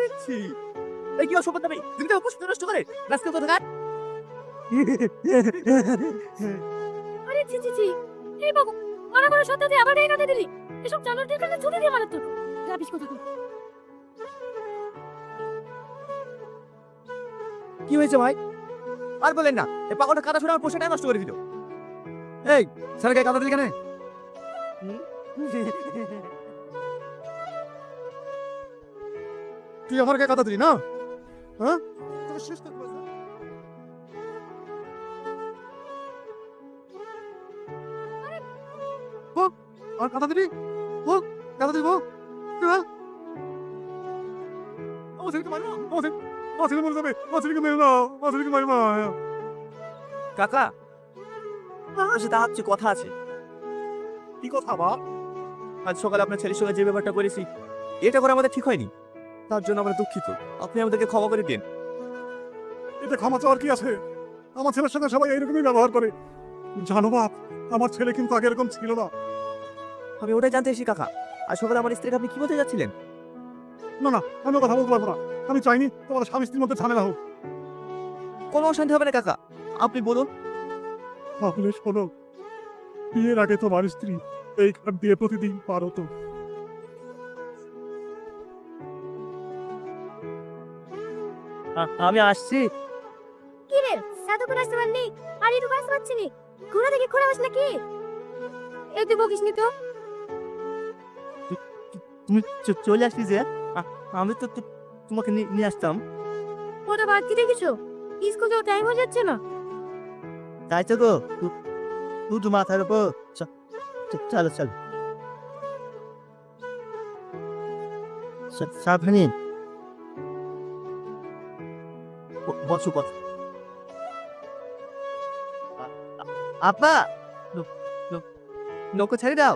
দিচ্ছি। এই কি অসম্ভব দাবি? তুমি তো উপস্থিত নষ্ট করে রাস্তা তো থাকা। আরে ছি ছি ছি, এই বাবু মারা মারা সত্যাতে আবার এই রাতে দিলি, এসব জানোয়ারদের কাছে ছুটি দিয়ে মারার তো রাবিশ কথা কই। কি হয়েছে ভাই? আর বলেন না, এই পাগলটা কাদা ছুড়ে আমার পোশাকটা নষ্ট করে দিল। এই স্যার গায়ে কাদা দিলি কেন? তুই আমার গায়ে কাদা দিলি না? হ্যাঁ, তোকে শেষ করবো স্যার। বল, আর কাদা দিবি? বল, কাদা দিব? হ্যাঁ? আমার ছেলেকে মারো, আমার ছেলে মরে যাবে, আমার ছেলেকে মেরো না, আমার ছেলেকে মারো না। কাকা, আমার সাথে আজকে কথা আছে। কি কথা বাপ? আজ সকালে আপনার ছেলের সঙ্গে যে ব্যাপারটা করেছি, এটা করে আমাদের ঠিক হয়নি। তার জন্য আমরা দুঃখিত। আপনি আমাদেরকে ক্ষমা করে দিন। এতে ক্ষমা চাওয়ার কি আছে? আমার ছেলের সঙ্গে সবাই এইরকমই ব্যবহার করে। জানো বাপ, আমার ছেলে কিন্তু আগে এরকম ছিল না। আমি ওটাই জানতে এসেছি কাকা। আজ সকালে আমার স্ত্রীকে আপনি কি বলতে যাচ্ছিলেন? না না, আমি ও কথা বলতে পারবো না। আমি চাইনি তোমাদের স্বামী স্ত্রীর মধ্যে ঝামেলা হোক। কোনো অশান্তি হবে না কাকা, আপনি বলুন। তাহলে শোনো, বিয়ের আগে তোমার স্ত্রী এই ঘর দিয়ে প্রতিদিন পার হতো। আমি আসছি। কি রে সাধু করে আসতে পারলি, আর এই আসতে পারছি নি, ঘোড়া থেকে ঘোড়া আসলে কি এই তুই বকিস নি তো। তুমি চলে আসলি যে? আমি তো তোমাকে নিয়ে আসতাম। ওটা বাদ কি দেখেছো, স্কুল যাওয়ার টাইম হয়ে যাচ্ছে না। তাই তো গো, শুধু মাথার উপর। চলো চলো, সাবধানে বসো বসো। আপা, নৌকো ছেড়ে দাও।